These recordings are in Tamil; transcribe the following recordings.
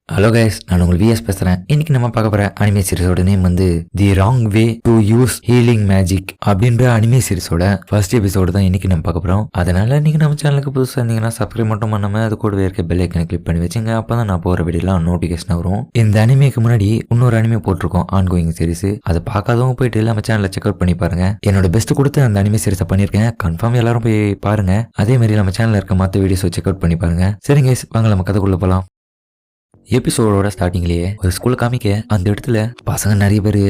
ஹலோ கைஸ், நான் உங்கள் விஎஸ் பேசுறேன். இன்னைக்கு நம்ம பார்க்க போற அனிமே சீரிஸோட நேம் வந்து the wrong way to use healing magic அப்படின்ற அனிமே சீரிஸோட ஃபர்ஸ்ட் எபிசோடு தான் இன்னைக்கு நம்ம பார்க்க போறோம். அதனால நீங்க நம்ம சேனலுக்கு புதுசாக இருந்தீங்கன்னா சப்ஸ்கிரைப் மட்டும் பண்ணாம அது கூடவே இருக்க பெல் ஐக்கனை கிளிக் பண்ணி வச்சுங்க. அப்பதான் நான் போற வீடியோலாம் நோட்டிஃபிகேஷன் வரும். இந்த அனிமேக்கு முன்னாடி இன்னொரு அனிமே போட்டிருக்கோம், ஆன்கோயிங் சீரிஸ். அதை பார்க்காதவங்க போயிட்டு நம்ம சேனலை செக் அவுட் பண்ணி பாருங்க. என்னோட பெஸ்ட் கொடுத்து அந்த அனிமே சீரிஸை பண்ணிருக்கேன். கன்ஃபார்ம் எல்லாரும் போய் பாருங்க. அதே மாதிரி நம்ம சேனல்ல இருக்க மற்ற வீடியோஸை செக் அவுட் பண்ணி பாருங்க. சரிங்க guys, வாங்க நம்ம கதைக்குள்ள போலாம். எபிசோடோட ஸ்டார்டிங்லயே ஒரு ஸ்கூல்ல காமிக்க அந்த இடத்துல பசங்க நிறைய பேரு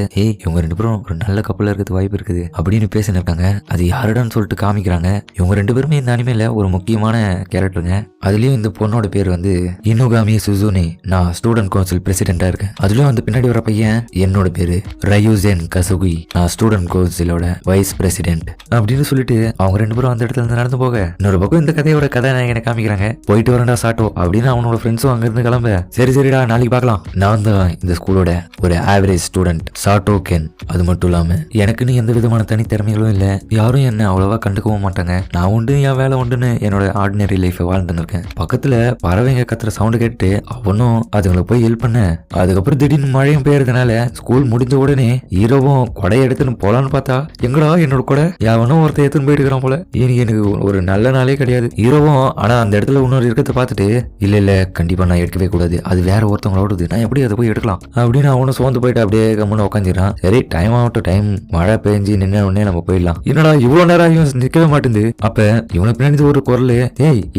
இவங்க ரெண்டு பேரும் ஒரு நல்ல கப்பலா இருக்கிறது வாய்ப்பு இருக்குது அப்படின்னு பேசினு இருக்காங்க. அது யாருடான்னு சொல்லிட்டு காமிக்கிறாங்க. இவங்க ரெண்டு பேருமே இந்த அனிமேல ஒரு முக்கியமான கேரக்டருங்க. அதுலயும் இந்த பொண்ணோட பேர் வந்து இனுகாமி சுசுனே. நான் ஸ்டூடெண்ட் கவுன்சில் பிரசிடென்டா இருக்கேன். அதுலயும் வந்து பின்னாடி வர பையன் என்னோட பேரு ரயூசென் கசுகி. நான் ஸ்டூடெண்ட் கவுன்சிலோட வைஸ் பிரசிடென்ட் அப்படின்னு சொல்லிட்டு அவங்க ரெண்டு பேரும் அந்த இடத்துல இருந்து நடந்து போக இன்னொரு பக்கம் இந்த கதையோட கதாநாயகனை காமிக்கிறாங்க. போயிட்டு வரண்டா சாட்டோ அப்படின்னு அவனோட ஃப்ரெண்ட்ஸும் அங்க இருந்து கிளம்ப சரிடா நாளைக்கு பார்க்கலாம். நான் தான் இந்த ஸ்கூலோட ஒரு ஆவரேஜ் ஸ்டூடெண்ட் சாட்டோ கென். அது மட்டும் இல்லாம எனக்குன்னு எந்த விதமான தனித்திறமைகளும் இல்ல. யாரும் என்ன அவ்வளவா கண்டுக்கவும் மாட்டாங்க. நான் உண்டு என் வேலை உண்டுன்னு என்னோட ஆர்டினரி லைஃபை வாழ்ந்துன்னு இருக்கேன். பக்கத்துல பறவைங்க கத்துற சவுண்டு கேட்டு அவனும் அதுங்களை போய் ஹெல்ப் பண்ண. அதுக்கப்புறம் திடீர்னு மழையும் பெய்யறதுனால ஸ்கூல் முடிஞ்ச உடனே ஹீரோவும் கொடையை எடுத்துன்னு போலான்னு பார்த்தா எங்கடா என்னோட கொடை எவனும் ஒருத்தர் எடுத்துன்னு போயிட்டு இருக்கிறான் போல. எனக்கு ஒரு நல்ல நாளே கிடையாது. ஹீரோவும் ஆனா அந்த இடத்துல இன்னொரு இருக்கிறத பார்த்துட்டு இல்ல கண்டிப்பா நான் எடுக்கவே கூடாது, அது வேற ஒருத்தவங்களோடது, நான் எப்படி அதை போய் எடுக்கலாம் அப்படின்னு அவனும் சோர்ந்து போயிட்டு அப்படியே கம்முன்னு உட்காந்துறான். சரி டைம் ஆகட்டும், டைம் மழை பெஞ்சு நின்ன உடனே நம்ம போயிடலாம். என்னடா இவ்வளவு நேரம் இவன் நிக்கவே மாட்டேங்குது. அப்ப இவனுக்கு பின்னாடி ஒரு குரல்,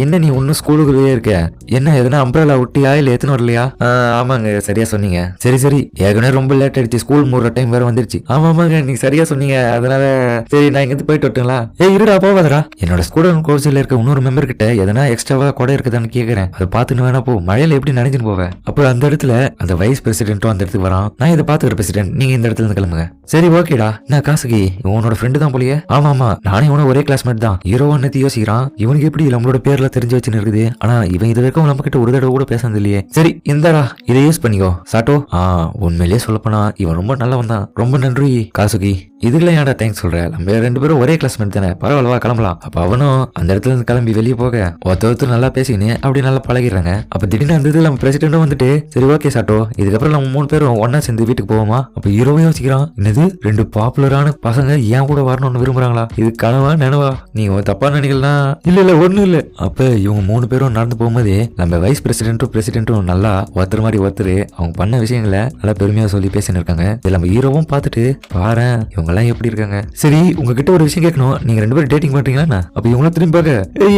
என்ன நீ ஒன்னும் ஸ்கூலுக்குள்ளே இருக்க, என்ன எதனா அம்பரலா ஒட்டியா இல்ல எத்தனை வரலையா? ஆமாங்க சரியா சொன்னீங்க. சரி ஏற்கனவே ரொம்ப லேட் ஆயிடுச்சு, ஸ்கூல் மூடுற டைம் வேற வந்துருச்சு. ஆமாங்க நீங்க சரியா சொன்னீங்க, அதனால சரி நான் இங்க போயிட்டு வரட்டுங்களா? இருடா போவாதரா, என்னோட ஸ்டூடெண்ட் கோர்ஸ்ல இருக்க இன்னொரு மெம்பர் கிட்ட எதனா எக்ஸ்ட்ராவா கொடை இருக்குதான்னு கேக்குறேன். அதை பார்த்துன்னு வேணா போ, மழையில எப்படி நினைச்சுன்னு போவேன். அப்புறம் அந்த இடத்துல அந்த வைஸ் பிரசிடென்ட்டும் அந்த இடத்துக்கு வரான். நான் இதை பாத்துக்கிற பிரசிடென்ட், நீங்க இந்த இடத்துல இருந்து கிளம்புங்க. சரி ஓகேடா. நான் காசுகி உன்னோட ஃப்ரெண்டு தான் போலியே? ஆமா நானே இவன ஒரே கிளாஸ்மேட் தான். ஹீரோ அன்னத்தி யோசிக்கிறான், இவனுக்கு எப்படி நம்மளோட பேர்ல தெரிஞ்சு வச்சுன்னு இருக்குது. ஆனா இவன் இது வரைக்கும் நம்ம கிட்ட ஒரு தடவை கூட பேசுறது இல்லையே. சரி இந்தாடா இதை யூஸ் பண்ணிக்கோ சாட்டோ. உண்மையிலேயே சொல்லப்போனா இவன் ரொம்ப நல்லவன் தான். ரொம்ப நன்றி காசுகி. இதுல ஏன்டா தேங்க்ஸ் சொல்ற, நம்ம ரெண்டு பேரும் ஒரே கிளாஸ்மேட் தானே, பரவாயில்லவா கிளம்பலாம். அப்ப அவனும் அந்த இடத்துல இருந்து கிளம்பி வெளியே போக ஒருத்தர் நல்லா பேசிக்கின்னு அப்படி நல்லா பழகிடுறாங்க. அப்ப திடீர்னு அந்த இதுல நம்ம பிரசிடென்டும் வந்துட்டு சரி ஓகே சாட்டோ, இதுக்கப்புறம் நம்ம 3 பேரும் ஒன்னா சேர்ந்து வீட்டுக்கு போவோமா? அப்ப ஹீரோவே யோசிக்கிறான், என்னது 2 பாப்புலரான பசங்க ஏன் கூட வரணும்னு விரும்புறாங்களா? இது கனவா நினைவா? நீங்க தப்பா நினைக்கலாம். இல்ல ஒண்ணும் இல்ல. அப்ப இவங்க 3 பேரும் நடந்து போகும்போதே நம்ம வைஸ் பிரசிடென்ட்டும் நல்லா ஒருத்தர் மாதிரி ஒருத்தர் அவங்க பண்ண விஷயங்களை நல்லா பெருமையா சொல்லி பேசின்னு இருக்காங்க. இதுல நம்ம ஹீரோவும் பார்த்துட்டு பாரு இவங்க எல்லாம் எப்படி இருக்காங்க. சரி உங்ககிட்ட ஒரு விஷயம் கேட்கணும், நீங்க 2 பேரும் டேட்டிங் பண்றீங்களா? அப்ப இவங்க திரும்பி பாக்க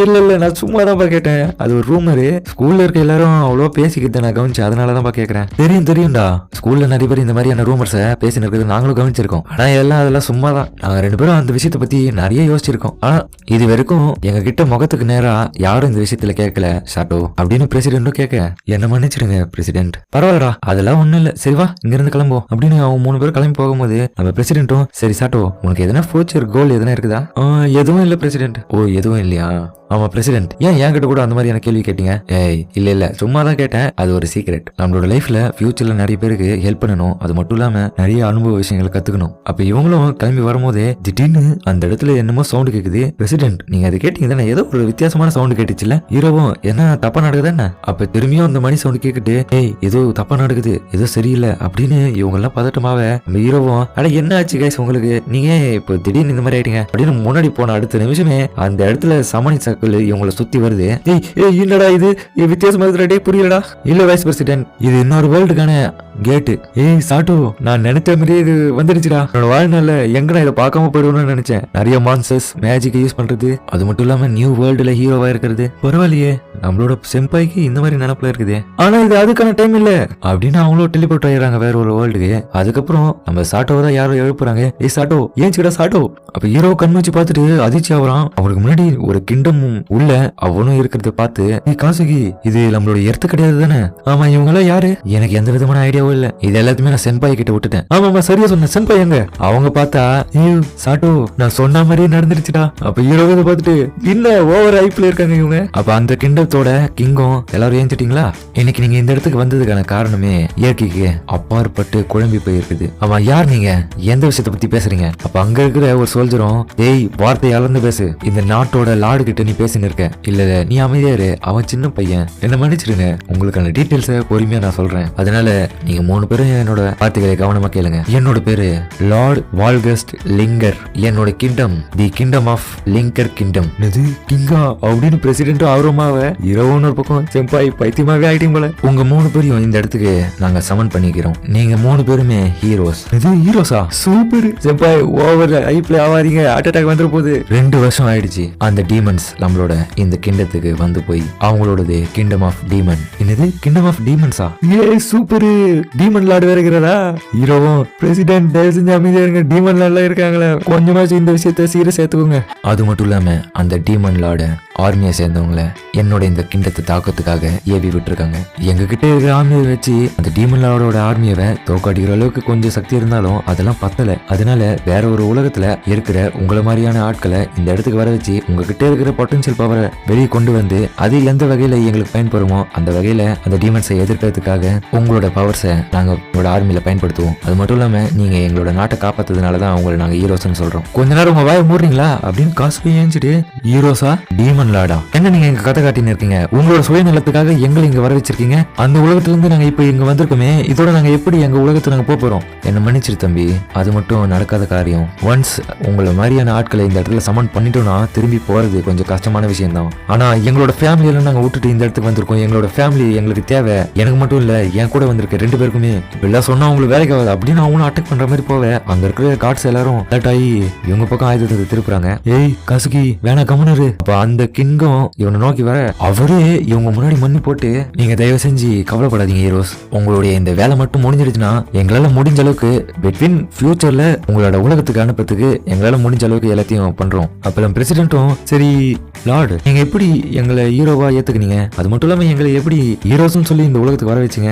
இல்ல நான் சும்மா தான் கேட்டேன், அது ஒரு ரூமரு. ஸ்கூல்ல இருக்க எல்லாரும் அவ்வளவா பேசிக்கிட்டு நான் கவனிச்சேன், அதனாலதான் கேக்குறேன். தெரியும்டா, ஸ்கூல்ல நிறைய பேர் இந்த மாதிரியான ரூமர்ஸை பேசின்னு இருக்கிறது நாங்களும் கவனிச்சிருக்கோம். ஆனா அதெல்லாம் சும்மா தான். நாங்க 2 பேரும் அந்த விஷயத்தை பத்தி நிறைய யோசிச்சிருக்கோம். ஆனா இது வரைக்கும் எங்க கிட்ட முகத்துக்கு நேரா யாரும் இந்த விஷயத்துல கேட்கல சாட்டோ அப்படின்னு பிரசிடென்ட்டும் கேட்க என்ன மன்னிச்சிடுங்க பிரசிடென்ட். பரவாயில்லடா அதெல்லாம் ஒண்ணும் இல்ல, சரிவா இங்க இருந்து கிளம்பும் அப்படின்னு அவங்க 3 பேரும் கிளம்பி போகும்போது நம்ம பிரசிடென்ட்டும் சரி சாட்டோ உனக்கு எதனா ஃபியூச்சர் கோல் எதனா இருக்குதா? எதுவும் இல்ல பிரசிடென்ட். எதுவும் இல்லையா? ஆமா பிரசிடென்ட், ஏன் என்கிட்ட கூட அந்த மாதிரியான கேள்வி கேட்டீங்க? இல்ல சும்மா தான் கேட்டேன், அது ஒரு சீக்ரெட். நம்மளோட லைஃப்ல ஃபியூச்சர்ல நிறைய பேருக்கு ஹெல்ப் பண்ணணும், அது மட்டும் இல்லாம நிறைய அனுபவ விஷயங்களை கத்துக்கணும். அப்ப இவங்களும் கிளம்பி வரும்போதே திடீர்னு அந்த இடத்துல என்னமோ சவுண்ட் கேக்குது. பிரசிடென்ட் நீங்க அது கேட்டீங்க தானே, ஏதோ ஒரு வித்தியாசமான சவுண்ட் கேட்டுச்சுல? ஹீரோவும் என்ன தப்பா நடக்குது என்ன? அப்ப திரும்பியும் அந்த மணி சவுண்ட் கேக்குது. ஏதோ தப்பா நடக்குது, ஏதோ சரியில்லை அப்படின்னு இவங்க எல்லாம் பதட்டமாவ நம்ம ஹீரோவும் அட என்ன ஆச்சு கைஸ் உங்களுக்கு, நீங்க இப்போ திடீர்னு இந்த மாதிரி ஆயிட்டீங்க அப்படின்னு முன்னாடி போன அடுத்த நிமிஷமே அந்த இடத்துல சமணி இவங்களை சுத்தி வருது. என்னடா இது வித்தியாசமா இருக்குடா, புரியலடா. இல்ல வைஸ் பிரசிடென்ட், இது இன்னொரு வேர்ல்டுக்கான கேட்டு. சாட்டோ நான் நினைத்த மாதிரியே இது வந்துருச்சுடா. என்னோட வாழ்நாள்ல எங்கடா இதை பார்க்காம போயிடுவேன்னு நினைச்சேன். நிறைய மான்சர்ஸ் மேஜிக் யூஸ் பண்றது, அது மட்டும் இல்லாம நியூ வேர்ல்டுல ஹீரோவா இருக்கிறது. பரவாயில்லையே நம்மளோட செம்பாய்க்கு இந்த மாதிரி நினைப்புல இருக்குது. ஆனா இது அதுக்கான டைம் இல்ல அப்படின்னு அவங்களும் டெலிபோர்ட் ஆயிடுறாங்க வேற ஒரு வேர்ல்டுக்கு. அதுக்கப்புறம் நம்ம சாட்டோவை தான் யாரும் எழுப்புறாங்க. சாட்டோ ஏன்ச்சுடா சாட்டோ. அப்ப ஹீரோ கண் வச்சு பார்த்துட்டு அதிர்ச்சி ஆகுறான். அவனுக்கு முன்னாடி ஒரு கிங்டம் உள்ள அவனும் இருக்கிறத பார்த்து காசுகி இது நம்மளோட எர்த்து கிடையாது தானே? ஆமா இவங்க எல்லாம் யாரு? எனக்கு எந்த விதமான ஐடியாவும் இல்ல. இது எல்லாத்தையுமே நான் சென்பாய் கிட்ட விட்டுட்டேன். ஆமா சரியா சொன்ன, சென்பாய் எங்க? அவங்க பார்த்தா சாட்டோ நான் சொன்ன மாதிரியே நடந்துருச்சுடா. அப்ப ஹீரோவை பார்த்துட்டு இல்ல ஓவர் ஹைப்ல இருக்காங்க இவங்க. அப்ப அந்த கிண்ட கிங்டத்தோட கிங்கம் எல்லாரும் ஏஞ்சிட்டீங்களா? இன்னைக்கு நீங்க இந்த இடத்துக்கு வந்ததுக்கான காரணமே இயற்கைக்கு அப்பாற்பட்டு குழம்பி போயிருக்குது. அவன் யார்? நீங்க எந்த விஷயத்த பத்தி பேசுறீங்க? அப்ப அங்க இருக்கிற ஒரு சோல்ஜரும், ஏய் வார்த்தை அளந்து பேசு, இந்த நாட்டோட லார்டு கிட்ட நீ பேசின்னு இருக்க. இல்ல நீ அமைதியாரு, அவன் சின்ன பையன், என்ன மன்னிச்சிருங்க, உங்களுக்கான டீட்டெயில்ஸ பொறுமையா நான் சொல்றேன். அதனால நீங்க 3 பேரும் என்னோட வார்த்தைகளை கவனமா கேளுங்க. என்னோட பேரு லார்ட் வால்கஸ்ட் லிங்கர். என்னோட kingdom the kingdom of Linger kingdom. இது கிங்கா அப்படின்னு பிரசிடென்ட் ஆர்வமாவ இரவுன்னு ஒரு பக்கம் செம்பாய் பைத்தியமாவே ஆயிட்டீங்க போல. உங்க 3 பேரையும் இந்த இடத்துக்கு நாங்க சமன் பண்ணிக்கிறோம். நீங்க 3 பேருமே ஹீரோஸ். இது ஹீரோஸா? சூப்பர் செம்பாய், ஓவர் ஐப்ல ஆவாதீங்க, ஹார்ட் அட்டாக் வந்துற போது. 2 வருஷம் ஆயிடுச்சு அந்த டீமன்ஸ் நம்மளோட இந்த கிண்டத்துக்கு வந்து போய். அவங்களோடது கிங்டம் ஆஃப் டீமன். என்னது கிங்டம் ஆஃப் டீமன்ஸா? ஏ சூப்பர், டீமன் லார்டு வேற இருக்கிறதா? ஹீரோவும் பிரசிடென்ட் தயவு செஞ்சு அமைதியா இருங்க, டீமன் லார்ட்ல இருக்காங்களே, கொஞ்சமாச்சும் இந்த விஷயத்த சீரியஸ் சேர்த்துக்கோங்க. அது மட்டும் இல்லாம அந்த டீமன் லார்டு ஆர்மியை சேர்ந்தவங்கள என்னோட இந்த கிண்டத்தை தாக்கத்துக்காக ஏவி விட்டுருக்காங்க. எங்க கிட்ட இருக்கிற ஆர்மியை வச்சு அந்த டீமன் லார்டோட ஆர்மியை தோக்காட்டிக்கிற அளவுக்கு கொஞ்சம் சக்தி இருந்தாலும் அதெல்லாம் பத்தல. அதனால வேற ஒரு உலகத்துல இருக்கிற உங்களை மாதிரியான ஆட்களை இந்த இடத்துக்கு வர வச்சு உங்ககிட்ட இருக்கிற பொட்டன்சியல் பவரை வெளியே கொண்டு வந்து அது எந்த வகையில எங்களுக்கு பயன்படுமோ அந்த வகையில அந்த டீமன்ஸை எதிர்க்கிறதுக்காக உங்களோட பவர்ஸை நாங்க உங்களோட ஆர்மியில பயன்படுத்துவோம். அது மட்டும் இல்லாம நீங்க எங்களோட நாட்டை காப்பாத்ததுனாலதான் அவங்களை நாங்க ஹீரோஸ்ன்னு சொல்றோம். கொஞ்ச நேரம் உங்க வாயை மூடுறீங்களா அப்படின்னு காசு ஏஞ்சிட்டு, ஹீரோஸா டீமன் லார்டா? என்ன நீங்க எங்க கதை காட்டின்னு இருக்கீங்க? உங்களோட சுயநலத்துக்காக எங்களை இங்க வர வச்சிருக்கீங்க. அந்த உலகத்துல இருந்து நாங்க இப்ப இங்க வந்திருக்கோமே, இதோட நாங்க எப்படி எங்க உலகத்தை நாங்க போறோம்? என்ன மன்னிச்சிரு தம்பி, அது மட்டும் நடக்காத காரியம். ஒன்ஸ் உங்களை மாதிரியான ஆட்களை இந்த இடத்துல சமன் பண்ணிட்டோம்னா திரும்பி போறது கொஞ்சம் கஷ்டமான விஷயம் தான். ஆனா எங்களோட ஃபேமிலி எல்லாம் நாங்க விட்டுட்டு இந்த இடத்துக்கு வந்திருக்கோம். எங்களோட ஃபேமிலி எங்களுக்கு தேவை. எனக்கு மட்டும் இல்ல, என் கூட வந்திருக்க 2 பேருக்குமே. இப்பெல்லாம் சொன்னா உங்களுக்கு வேலைக்கு ஆகாது அப்படின்னு அவங்களும் அட்டாக் பண்ற மாதிரி போவே. அங்க இருக்கிற கார்ட்ஸ் எல்லாரும் அலர்ட் ஆகி இவங்க பக்கம் ஆயுதத்தை திருப்புறாங்க. ஏய் காசுகி வேணா கம்முனரு. அப்ப அந்த கிங்கம் இவனை நோக்கி வர அவரே இவங்க முன்னாடி மண்ணி போட்டு, நீங்க தயவு செஞ்சு கவலைப்படாதீங்க ஹீரோஸ், உங்களுடைய இந்த வேலை மட்டும் முடிஞ்சிருச்சுன்னா எங்களால முடிஞ்ச அளவுக்கு பிட்வீன் ஃபியூச்சர்ல உங்களோட உலகத்துக்கு அனுப்புறதுக்கு எங்களால முடிஞ்ச அளவுக்கு எல்லாத்தையும் பண்றோம். அப்பெல்லாம் பிரசிடென்ட்டும், சரி லார்டு நீங்க எப்படி எங்களை ஹீரோவா ஏத்துக்கினீங்க, அது மட்டும் இல்லாம எங்களை எப்படி ஹீரோஸ்ன்னு சொல்லி இந்த உலகத்துக்கு வர வச்சீங்க?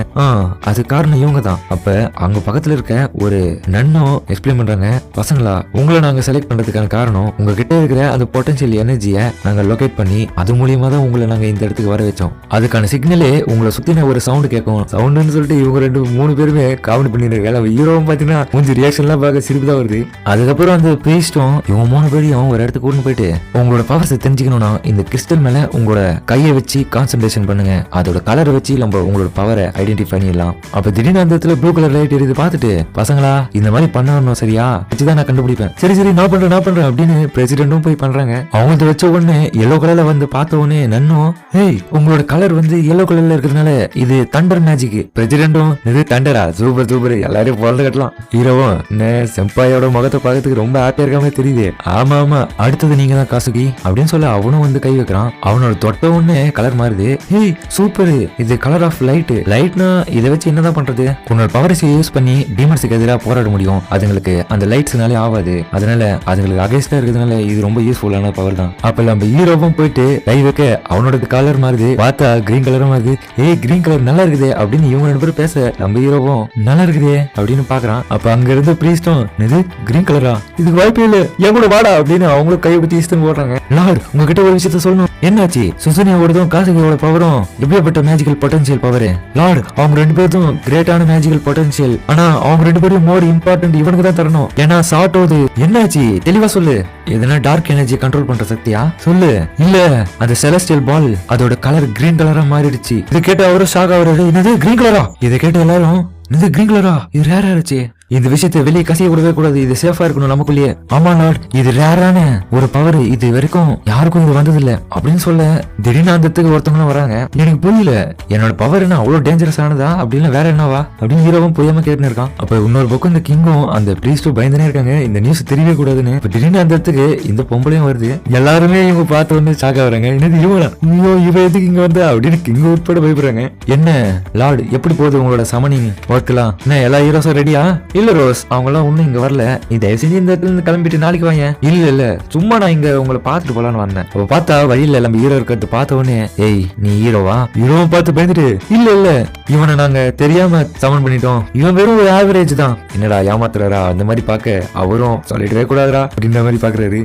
அது காரணம் இவங்க தான். அப்ப அங்க பக்கத்துல இருக்க ஒரு நன்னும் எக்ஸ்பிளைன் பண்றாங்க, பசங்களா உங்களை நாங்க செலக்ட் பண்றதுக்கான காரணம் உங்ககிட்ட இருக்கிற அந்த பொட்டன்ஷியல் எனர்ஜியை நாங்க லொகேட் பண்ணி அது மூலியமா தான் உங்களை நாங்க இந்த இடத்துக்கு வர வச்சோம். அதுக்கான சிக்னலே உங்களை சுத்தின ஒரு சவுண்ட் கேட்கும். சவுண்டுன்னு சொல்லிட்டு இவங்க 2-3 பேருமே காமெடி பண்ணிருக்காங்க. ஹீரோவும் பாத்தீங்கன்னா கொஞ்சம் ரியாக்ஷன்லாம் பார்க்க சிரிப்பு தான் வருது. அதுக்கப்புறம் அந்த பிரீஸ்டும் இவங்க 3 பேரையும் ஒரு இடத்துக்கு கூட்டு போயிட்டு, உங்களோட பவர்ஸை தெரிஞ்சுக்கணும்னா இந்த கிறிஸ்டல் மேல உங்களோட கையை வச்சு கான்சென்ட்ரேஷன் பண்ணுங்க, அதோட கலரை வச்சு நம்ம உங்களோட பவரை ஐடென்டிஃபை பண்ணிடலாம். அப்ப திடீர்னு அந்த இடத்துல ப்ளூ கலர் லைட் எரியுது பார்த்துட்டு, பசங்களா இந்த மாதிரி பண்ணணும் சரியா, வச்சுதான் நான் கண்டுபிடிப்பேன். சரி நான் பண்றேன் அப்படின்னு பிரசிடென்ட்டும் போய் பண்றாங்க. அவங்க வச்ச உடனே எல்லோ கலர்ல வந்து பார்த்த உடனே நன்னும், ஏய் உங்களோட கலர் வந்து எல்லோ கலர்ல இருக்கிறதுனால இது தண்டர் மேஜிக். பிரசிடென்ட்டும், இது தண்டரா, சூப்பர் எல்லாரையும் பிறந்து கட்டலாம். ஹீரோவும் செம்பாயோட முகத்தை பார்க்கறதுக்கு ரொம்ப ஹாப்பியா இருக்காம தெரியுது. ஆமா அடுத்தது நீங்க தான் காசுகி அப்படின்னு சொல்ல அவனும் வந்து கை வைக்கிறான். அவனோட தொட்ட உடனே கலர் மாறுது. ஏய் சூப்பர், இது கலர் ஆஃப் லைட்னா இதை வச்சு என்னதான் பண்றது? உன்னோட பவர்ஸை யூஸ் பண்ணி டீமன்ஸுக்கு எதிராக போராட முடியும். அதுங்களுக்கு அந்த லைட்ஸ்னாலே ஆகாது, அதனால அதுங்களுக்கு அகைன்ஸ்டா இருக்கிறதுனால இது ரொம்ப யூஸ்ஃபுல்லான பவர் தான். அப்ப நம்ம ஹீரோவும் போயிட்டு கை வைக்க அவனோட கலர் மாறுது, பார்த்தா கிரீன் கலரும் மாறுது. ஏய் கிரீன் கலர் நல்லா இருக்குது அப்படின்னு இவங்க 2 பேரும் பேச நம்ம ஹீரோவும் நல்லா இருக்குதே அப்படின்னு பாக்குறான். அப்ப அங்க இருந்து பிரீஸ்டும், இது கிரீன் கலரா, இதுக்கு வாய்ப்பே இல்ல, என் கூட வாடா அப்படின்னு அவங்களும் கையை பத்தி இஷ்டம் போடுறாங்க. லார்ட் உங்ககிட்ட ஒரு விஷயத்த சொல்லணும். என்னாச்சு? சுசனியாவோடதும் காசுகியோட பவரும் எப்படியாப்பட்ட மேஜிக்கல் பொட்டன்ஷியல் பவர்? லார்ட் அவங்க 2 பேரும் கிரேட்டான மேஜிக்கல் பொட்டன்ஷியல், ஆனா அவங்க 2 பேரும் மோர் இம்பார்ட்டன்ட் இவனுக்கு தான் தரணும். ஏன்னா சாட்டோது. என்னாச்சு தெளிவா சொல்லு. எதனா டார்க் எனர்ஜி கண்ட்ரோல் பண்ற சக்தியா? சொல்லு. இல்ல அந்த செலஸ்டியல் பால் அதோட கலர் கிரீன் கலரா மாறிடுச்சு. இதை கேட்டு அவரும் ஷாக் ஆகுறாரு. என்னது கிரீன் கலரா? இதை கேட்டு எல்லாரும், இது கிரீன் கலரா, இது ரேரா இருந்துச்சு, இந்த விஷயத்தை வெளியே கசிய கூடவே கூடாது, இது சேஃபா இருக்கணும் நமக்குள்ளேயே. ஆமா லார்ட் இது ரேரான ஒரு பவர், இது வரைக்கும் யாருக்கும் இது வந்தது இல்ல அப்படின்னு சொல்ல திடீர்னு அந்த இடத்துக்கு ஒருத்தவங்களும் வராங்க. எனக்கு புரியல, என்னோட பவர் என்ன அவ்வளவு டேஞ்சரஸ் ஆனதா அப்படின்னு வேற என்னவா அப்படின்னு ஹீரோவும் புரியாம கேட்டுன்னு இருக்கான். அப்ப இன்னொரு பக்கம் இந்த கிங்கும் அந்த பிரீஸ்டும் பயந்துனே இருக்காங்க, இந்த நியூஸ் தெரியவே கூடாதுன்னு. திடீர்னு அந்த இடத்துக்கு இந்த பொம்பளையும் வருது. எல்லாருமே இவங்க பார்த்த வந்து சாக்க வராங்க. என்னது இவங்களா, ஐயோ இவ எதுக்கு இங்க வந்தா அப்படின்னு கிங்க உட்பட பயப்படுறாங்க. என்ன லார்ட் எப்படி போகுது உங்களோட சமனிங் ஒர்க்லாம்? என்ன எல்லா ஹீரோஸும் ரெடியா? இல்ல ரோஸ் அவங்க எல்லாம் ஒண்ணும் இங்க வரல, நீ தயவு செஞ்சு இந்த இடத்துல இருந்து கிளம்பிட்டு நாளைக்கு வாங்க. இல்ல சும்மா நான் இங்க உங்களை பாத்துட்டு போலான்னு வந்தேன். அப்ப பார்த்தா வழியில நம்ம ஹீரோ இருக்கிறது பார்த்த உடனே ஏய் நீ ஹீரோவா, ஹீரோவை பார்த்து பயந்துட்டு இல்ல இவனை நாங்க தெரியாம சமன் பண்ணிட்டோம், இவன் வெறும் ஒரு ஆவரேஜ் தான். என்னடா ஏமாத்துறாரா அந்த மாதிரி பாக்க அவரும் சொல்லிடவே கூடாதுடா அப்படின்ற மாதிரி பாக்குறாரு.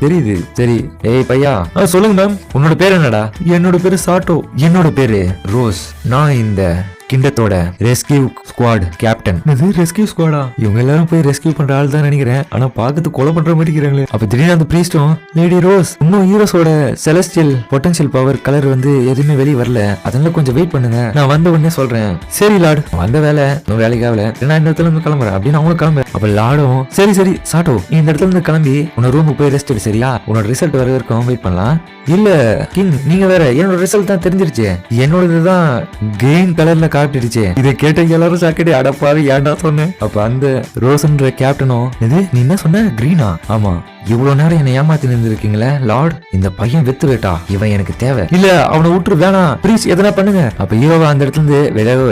தெரியுது சரி. ஏய் பையா சொல்லுங்க மேம், உன்னோட பேர் என்னடா? என்னோட பேரு சாட்டோ. என்னோட பேரு ரோஸ். நான் இந்த கிண்டத்தோட ரெஸ்கியூ ஸ்குவாட் கேப்டன். ரெஸ்கியூ ஸ்குவாடா? இவங்க எல்லாரும் போய் ரெஸ்கியூ பண்ற ஆள் தான் நினைக்கிறேன். ஆனா பாக்கத்து கொலை பண்ற மாதிரி இருக்கிறாங்களே. அப்ப திடீர்னு அந்த பிரீஸ்டும் லேடி ரோஸ் இன்னும் ஹீரோஸோட செலஸ்டியல் பொட்டன்ஷியல் பவர் கலர் வந்து எதுவுமே வெளியே வரல, அதனால கொஞ்சம் வெயிட் பண்ணுங்க, நான் வந்த உடனே சொல்றேன். சரி லார்ட், வந்த வேலை இன்னும் வேலைக்கு ஆகல, நான் இந்த இடத்துல இருந்து கிளம்புறேன் அப்படின்னு அவங்களும் கிளம்புறேன். அப்ப லார்டும் சரி சாட்டோ நீ இந்த இடத்துல இருந்து கிளம்பி உன்னோட ரூமுக்கு போய் ரெஸ்ட் எடு சரியா, உன்னோட ரிசல்ட் வர வரைக்கும் வெயிட் பண்ணலாம். இல்ல கிங் நீங்க வேற, என்னோட ரிசல்ட் தான் தெரிஞ்சிருச்சு, என்னோடதுதான் கிரீன் கலர்ல காட்டிடுச்சு. இதை கேட்ட எல்லாரும் சாக்கடி அடப்பாவி ஏன்டா சொன்னேன். அப்ப அந்த ரோஸ்ன்ற கேப்டனும் இது நீ என்ன சொன்ன கிரீனா? ஆமா, இவ்வளவு நேரம் என்ன ஏமாத்தி நின்றுருக்கீங்களே லார்ட், இந்த பையன் வெத்து வேட்டா, இவன் எனக்கு தேவை. இல்ல அவனை விட்டுரு வேணாம் ப்ளீஸ் எதனா பண்ணுங்க. அப்ப ஹீரோவா அந்த இடத்துல இருந்து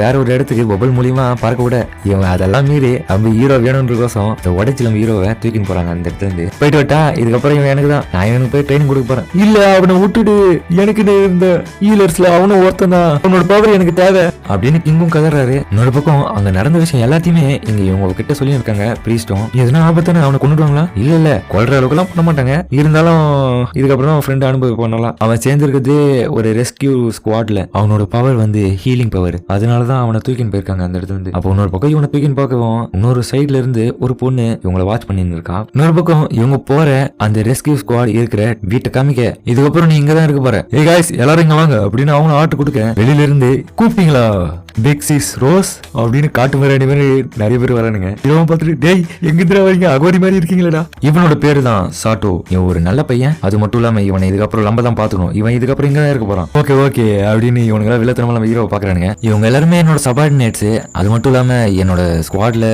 வேற ஒரு இடத்துக்கு பொபல் மூலியமா பறக்க விட இவன் அதெல்லாம் மீறி நம்ம ஹீரோ வேணும்ன்ற கோசம் உடைச்சு நம்ம ஹீரோவை தூக்கின்னு போறாங்க. அந்த இடத்துல இருந்து போயிட்டு விட்டா இதுக்கப்புறம் இவன் எனக்கு தான், நான் இவனுக்கு போய் ட்ரைனிங் கொடுக்க போறேன். இல்ல அவனை விட்டுடு, எனக்கு இந்த ஹீலர்ஸ்ல அவனும் ஒருத்தன் தான், அவனோட பவர் எனக்கு தேவை அப்படின்னு கிங்கும் கதறாரு. இன்னொரு பக்கம் அங்க நடந்த விஷயம் எல்லாத்தையுமே இங்க இவங்க கிட்ட சொல்லி இருக்காங்க. பிரீஸ்டும் எதுனா ஆபத்தானே அவனை கொண்டுடுவாங்களா? இல்ல கொல்ற அளவுக்குலாம் பண்ண மாட்டாங்க, இருந்தாலும் இதுக்கப்புறம் ஃப்ரெண்ட் அனுபவம் பண்ணலாம். அவன் சேர்ந்திருக்கிறது ஒரு ரெஸ்கியூ ஸ்குவாட்ல, அவனோட பவர் வந்து ஹீலிங் பவர், அதனாலதான் அவனை தூக்கின்னு போயிருக்காங்க அந்த இடத்துல இருந்து. அப்போ இன்னொரு பக்கம் இவனை தூக்கின்னு பார்க்கவும் இன்னொரு சைட்ல இருந்து ஒரு பொண்ணு இவங்களை வாட்ச் பண்ணிட்டு இருக்கா. இன்னொரு பக்கம் இவங்க போற அந்த ரெஸ்கியூ ஸ்குவாட் இருக்கிற வீட்டை காமிக்க, இதுக்கப்புறம் நீ இங்கதான் இருக்க போற, ஏய் காய்ஸ் எல்லாரும் இங்க வாங்க அப்படின்னு அவனும் ஆட்டு கொடுக்க, வெளியில இருந்து கூப்பிட்டீங்களா பிக் சிஸ் ரோஸ் அப்படின்னு காட்டு மாதிரி நிறைய பேர் வரானுங்க. இவன் பார்த்துட்டு டேய் எங்கிட்ட வரீங்க அகோரி மாதிரி இருக்கீங்களா? இவனோட பேரு தான் சாட்டோ. இவன் ஒரு நல்ல பையன், அது மட்டும் இல்லாம இவனை இதுக்கப்புறம் நம்ம தான் பாத்துக்கணும், இவன் இதுக்கப்புறம் இங்க தான் இருக்க போறான். ஓகே அப்படின்னு இவனுங்க எல்லாம் வில்லத்தனமா நம்ம ஹீரோ பாக்குறானுங்க. இவங்க எல்லாருமே என்னோட சபார்டினேட்ஸ், அது மட்டும் இல்லாம என்னோட ஸ்குவாட்ல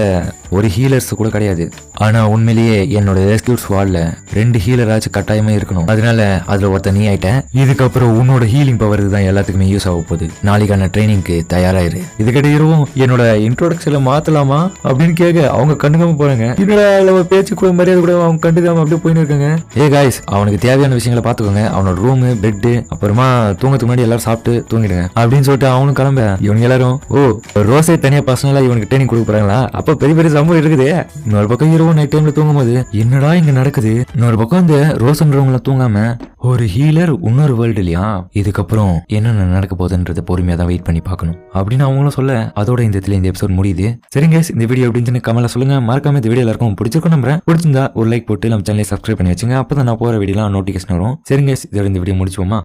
ஒரு ஹீலர்ஸ் கூட கிடையாது. ஆனா உண்மையிலேயே என்னோட ரெஸ்கியூ ஸ்குவாட்ல 2 ஹீலராச்சும் கட்டாயமா இருக்கணும், அதனால அதுல ஒருத்த நீ ஆயிட்டேன். இதுக்கப்புறம் உன்னோட ஹீலிங் பவர் தான் எல்லாத்துக்குமே யூஸ் ஆக போகுது, நாளைக்கான ட்ரைனிங்க்கு தயாராயிரு. இதுக்கிட்ட ஹீரோவும் என்னோட இன்ட்ரோடக்ஷன்ல மாத்தலாமா அப்படின்னு கேட்க அவங்க கண்டுக்காம போறாங்க. என்னோட பேச்சு கூட மரியாதை கூட அவங்க கண்டுக்காம அப்படியே போயின்னு இருக்காங்க. ஏ காய்ஸ் அவனுக்கு தேவையான விஷயங்களை பாத்துக்கோங்க, அவனோட ரூம் பெட் அப்புறமா தூங்கத்துக்கு முன்னாடி எல்லாரும் சாப்பிட்டு தூங்கிடுங்க அப்படின்னு சொல்லிட்டு அவனும் கிளம்ப. இவங்க எல்லாரும் ரோஸே தனியா பர்சனலா இவனுக்கு ட்ரைனிங் கொடுக்க போறாங்களா? அப்ப பெரிய சம்பவம் இருக்குது. இன்னொரு பக்கம் ஹீரோ நைட் டைம்ல தூங்கும் போது என்னடா இங்க நடக்குது, இன்னொரு பக்கம் இந்த ரோஸ்ன்றவங்கள தூங்காம ஒரு ஹீலர் இன்னொரு வேர்ல்டு இல்லையா, இதுக்கப்புறம் என்னென்ன நடக்க போகுதுன்றது பொறுமையா தான் வெயிட் பண்ணி பார்க்கணும் அப்படின்னு அவங்களும் சொல்ல, அதோட இந்த எபிசோட் முடியுது. சரிங்க இந்த வீடியோ அப்படின்னு கமெண்ட்ல சொல்லுங்க. மறக்காம இந்த வீடியோ எல்லாருக்கும் பிடிச்சிருக்கும் நம்புறேன். பிடிச்சிருந்தா ஒரு லைக் போட்டு நம்ம சேனலை சப்ஸ்கிரைப் பண்ணி வச்சுங்க, அப்பதான் நான் போற வீடியோலாம் நோட்டிபிகேஷன் வரும். சரிங்க இதோட இந்த வீடியோ முடிச்சுவோமா?